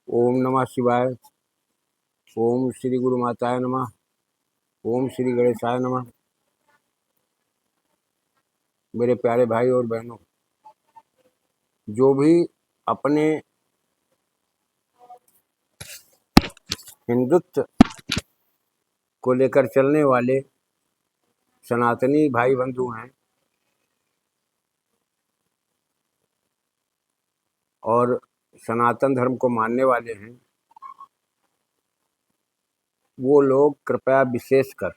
ओम नमः शिवाय। ओम श्री गुरु माताय नमः। ओम श्री गणेशाय नमः। मेरे प्यारे भाई और बहनों, जो भी अपने हिंदुत्व को लेकर चलने वाले सनातनी भाई बंधु हैं और सनातन धर्म को मानने वाले हैं, वो लोग कृपया विशेषकर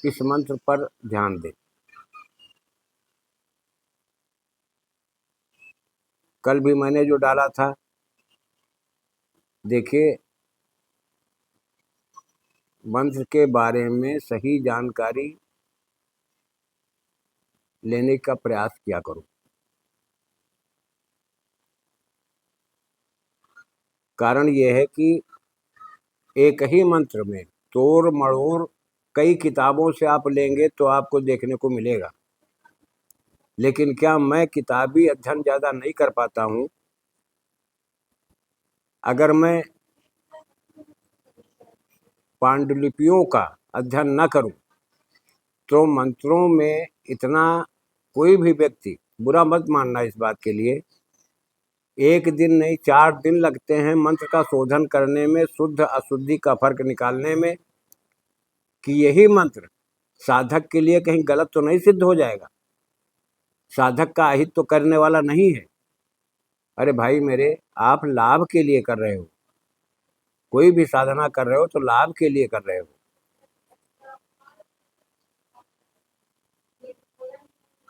इस मंत्र पर ध्यान दें। कल भी मैंने जो डाला था, देखिए, मंत्र के बारे में सही जानकारी लेने का प्रयास किया करो। कारण यह है कि एक ही मंत्र में तोड़ मड़ोड़ कई किताबों से आप लेंगे तो आपको देखने को मिलेगा। लेकिन क्या मैं किताबी अध्ययन ज़्यादा नहीं कर पाता हूँ? अगर मैं पांडुलिपियों का अध्ययन न करूँ तो मंत्रों में इतना कोई भी व्यक्ति, बुरा मत मानना इस बात के लिए, एक दिन नहीं 4 दिन लगते हैं मंत्र का शोधन करने में, शुद्ध अशुद्धि का फर्क निकालने में, कि यही मंत्र साधक के लिए कहीं गलत तो नहीं सिद्ध हो जाएगा, साधक का अहित तो करने वाला नहीं है। अरे भाई मेरे, आप लाभ के लिए कर रहे हो, कोई भी साधना कर रहे हो तो लाभ के लिए कर रहे हो।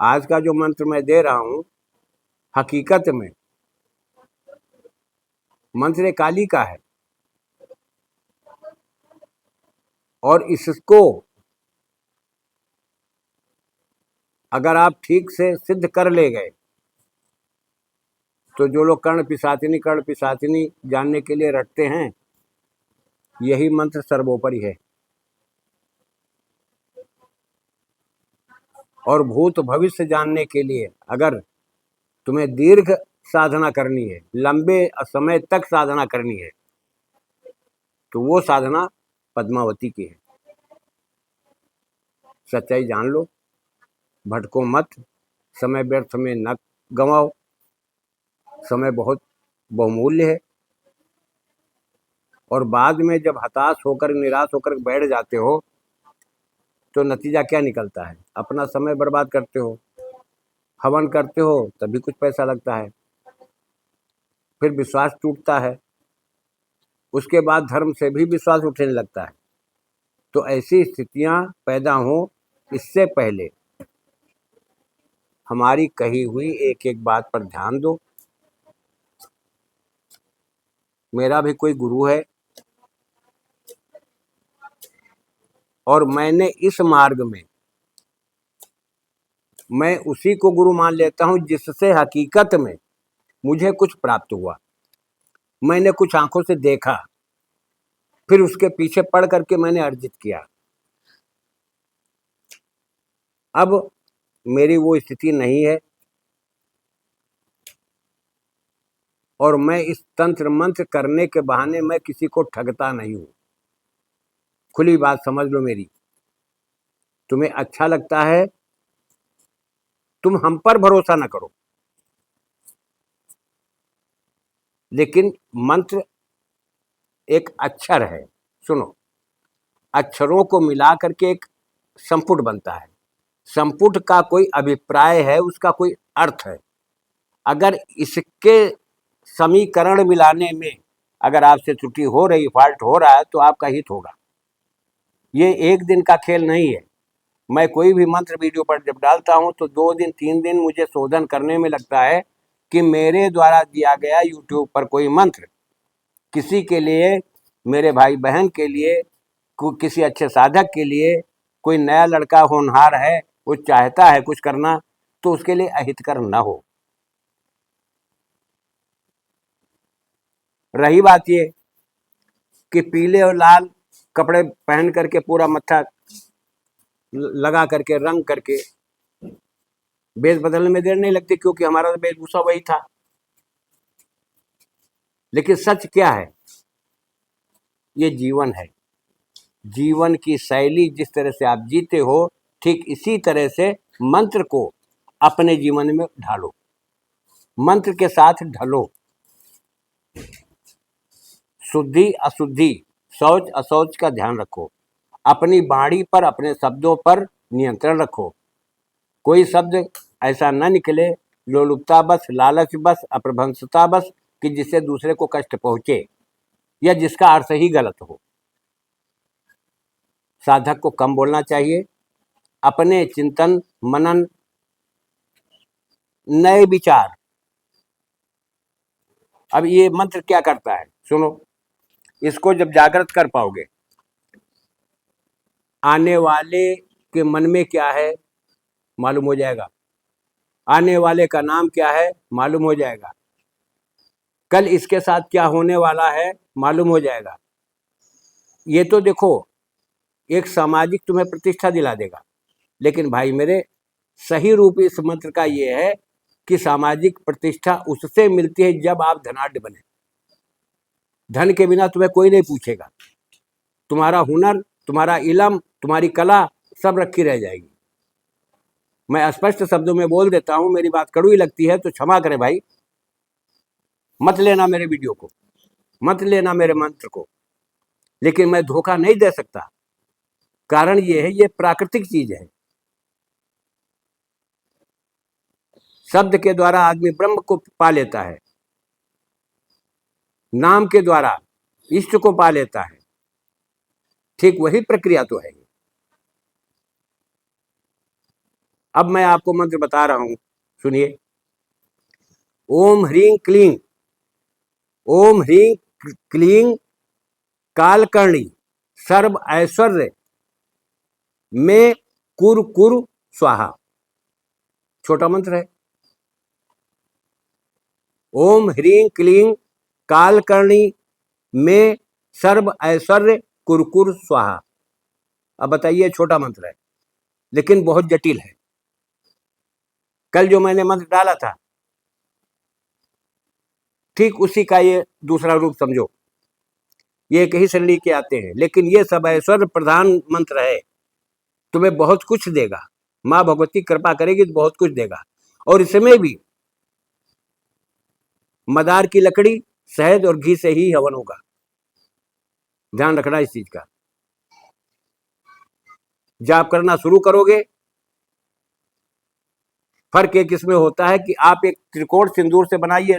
आज का जो मंत्र मैं दे रहा हूं, हकीकत में मंत्र काली का है, और इसको अगर आप ठीक से सिद्ध कर ले गए तो जो लोग कर्ण पिशाचिनी जानने के लिए रटते हैं, यही मंत्र सर्वोपरि है। और भूत भविष्य जानने के लिए अगर तुम्हें दीर्घ साधना करनी है, लंबे समय तक साधना करनी है, तो वो साधना पद्मावती की है। सच्चाई जान लो, भटको मत, समय व्यर्थ में न गंवाओ। समय बहुत बहुमूल्य है, और बाद में जब हताश होकर निराश होकर बैठ जाते हो तो नतीजा क्या निकलता है? अपना समय बर्बाद करते हो, हवन करते हो तभी कुछ पैसा लगता है, फिर विश्वास टूटता है, उसके बाद धर्म से भी विश्वास उठने लगता है। तो ऐसी स्थितियां पैदा हो, इससे पहले हमारी कही हुई एक एक बात पर ध्यान दो। मेरा भी कोई गुरु है, और मैंने इस मार्ग में मैं उसी को गुरु मान लेता हूं जिससे हकीकत में मुझे कुछ प्राप्त हुआ, मैंने कुछ आंखों से देखा, फिर उसके पीछे पड़ करके मैंने अर्जित किया। अब मेरी वो स्थिति नहीं है, और मैं इस तंत्र मंत्र करने के बहाने मैं किसी को ठगता नहीं हूं। खुली बात समझ लो मेरी। तुम्हें अच्छा लगता है, तुम हम पर भरोसा न करो, लेकिन मंत्र एक अक्षर है। सुनो, अक्षरों को मिला करके एक संपुट बनता है। संपुट का कोई अभिप्राय है, उसका कोई अर्थ है। अगर इसके समीकरण मिलाने में अगर आपसे त्रुटि हो रही, फॉल्ट हो रहा है, तो आपका हित होगा। ये एक दिन का खेल नहीं है। मैं कोई भी मंत्र वीडियो पर जब डालता हूं तो 2 दिन 3 दिन मुझे शोधन करने में लगता है कि मेरे द्वारा दिया गया यूट्यूब पर कोई मंत्र किसी के लिए, मेरे भाई बहन के लिए, किसी अच्छे साधक के लिए, कोई नया लड़का होनहार है, वो चाहता है कुछ करना, तो उसके लिए अहितकर न हो। रही बात ये कि पीले और लाल कपड़े पहन करके पूरा मत्था लगा करके रंग करके वेश बदलने में देर नहीं लगती, क्योंकि हमारा वेशभूषा वही था। लेकिन सच क्या है? ये जीवन है। जीवन की शैली जिस तरह से आप जीते हो, ठीक इसी तरह से मंत्र को अपने जीवन में ढालो, मंत्र के साथ ढलो। शुद्धि अशुद्धि, शौच अशौच का ध्यान रखो। अपनी वाणी पर, अपने शब्दों पर नियंत्रण रखो। कोई शब्द ऐसा न निकले लोलुपता बस, लालच बस, अप्रभंसता बस, कि जिससे दूसरे को कष्ट पहुंचे या जिसका अर्थ ही गलत हो। साधक को कम बोलना चाहिए। अपने चिंतन मनन, नए विचार। अब ये मंत्र क्या करता है सुनो, इसको जब जागृत कर पाओगे, आने वाले के मन में क्या है मालूम हो जाएगा, आने वाले का नाम क्या है मालूम हो जाएगा, कल इसके साथ क्या होने वाला है मालूम हो जाएगा। ये तो देखो एक सामाजिक तुम्हें प्रतिष्ठा दिला देगा, लेकिन भाई मेरे सही रूप इस मंत्र का ये है कि सामाजिक प्रतिष्ठा उससे मिलती है जब आप धनाढ्य बने। धन के बिना तुम्हें कोई नहीं पूछेगा। तुम्हारा हुनर, तुम्हारा इलम, तुम्हारी कला सब रखी रह जाएगी। मैं स्पष्ट शब्दों में बोल देता हूं, मेरी बात कड़वी लगती है तो क्षमा करें भाई, मत लेना मेरे वीडियो को, मत लेना मेरे मंत्र को, लेकिन मैं धोखा नहीं दे सकता। कारण ये है, ये प्राकृतिक चीज है। शब्द के द्वारा आदमी ब्रह्म को पा लेता है, नाम के द्वारा इष्ट को पा लेता है। ठीक वही प्रक्रिया तो है। अब मैं आपको मंत्र बता रहा हूं, सुनिए। ओम ह्रीं क्लीं, ओम ह्रीं क्लीं कालकर्णी सर्व ऐश्वर्य में कुर कुर स्वाहा। छोटा मंत्र है। ओम ह्रीं क्लीं कालकर्णी में सर्व ऐश्वर्य कुरकुर स्वाहा। अब बताइए, छोटा मंत्र है लेकिन बहुत जटिल है। कल जो मैंने मंत्र डाला था, ठीक उसी का ये दूसरा रूप समझो। ये एक ही श्रेणी के आते हैं, लेकिन ये सब ऐश्वर्य प्रधान मंत्र है। तुम्हें बहुत कुछ देगा, माँ भगवती कृपा करेगी तो बहुत कुछ देगा। और इसमें भी मदार की लकड़ी, शहद और घी से ही हवन होगा। ध्यान रखना इस चीज का। जाप करना शुरू करोगे, फर्क एक इसमें होता है कि आप एक त्रिकोण सिंदूर से बनाइए,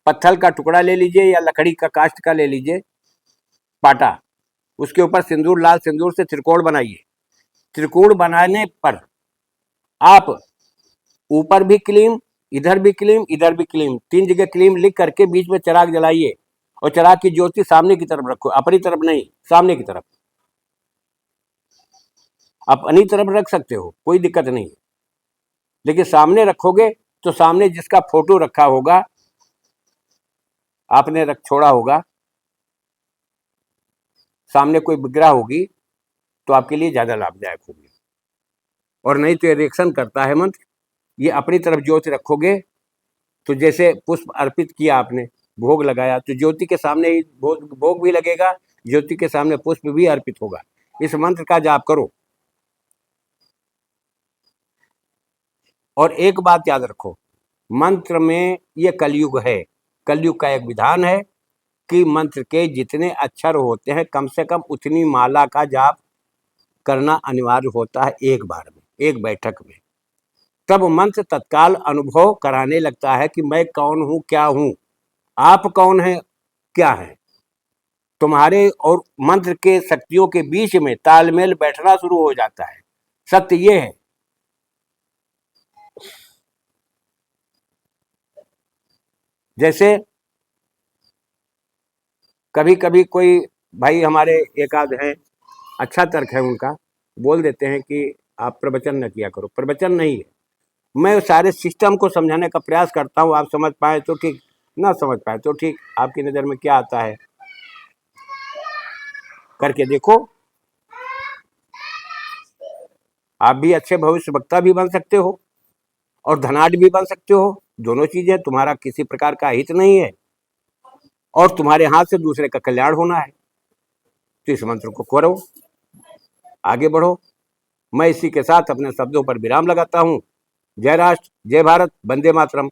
पत्थर का टुकड़ा ले लीजिए या लकड़ी का काष्ठ का ले लीजिए पाटा, उसके ऊपर सिंदूर, लाल सिंदूर से त्रिकोण बनाइए। त्रिकोण बनाने पर आप ऊपर भी क्लीम, इधर भी क्लीम, इधर भी क्लीम, 3 जगह क्लीम लिख करके बीच में चिराग जलाइए और चिराग की ज्योति सामने की तरफ रखो, अपनी तरफ नहीं, सामने की तरफ। अपनी तरफ रख सकते हो, कोई दिक्कत नहीं है, लेकिन सामने रखोगे तो सामने जिसका फोटो रखा होगा, आपने रख छोड़ा होगा, सामने कोई विग्रह होगी, तो आपके लिए ज्यादा लाभदायक होगी। और नहीं तो ये रिएक्शन करता है मंत्र। ये अपनी तरफ ज्योति रखोगे तो जैसे पुष्प अर्पित किया आपने, भोग लगाया, तो ज्योति के सामने ही भोग भी लगेगा, ज्योति के सामने पुष्प भी अर्पित होगा। इस मंत्र का जाप करो। और एक बात याद रखो, मंत्र में ये कलयुग है, कलयुग का एक विधान है कि मंत्र के जितने अक्षर होते हैं कम से कम उतनी माला का जाप करना अनिवार्य होता है एक बार में, एक बैठक में। तब मंत्र तत्काल अनुभव कराने लगता है कि मैं कौन हूं, क्या हूं, आप कौन हैं, क्या है। तुम्हारे और मंत्र के शक्तियों के बीच में तालमेल बैठना शुरू हो जाता है। सत्य ये है। जैसे कभी कभी कोई भाई हमारे एक आध हैं, अच्छा तर्क है उनका, बोल देते हैं कि आप प्रवचन न किया करो। प्रवचन नहीं है, मैं सारे सिस्टम को समझाने का प्रयास करता हूँ। आप समझ पाए तो ठीक, ना समझ पाए तो ठीक, आपकी नज़र में क्या आता है करके देखो। आप भी अच्छे भविष्य वक्ता भी बन सकते हो और धनाढ्य भी बन सकते हो। दोनों चीजें, तुम्हारा किसी प्रकार का हित नहीं है और तुम्हारे हाथ से दूसरे का कल्याण होना है। तो इस मंत्र को करो, आगे बढ़ो। मैं इसी के साथ अपने शब्दों पर विराम लगाता हूं। जय राष्ट्र, जय भारत, वंदे मातरम।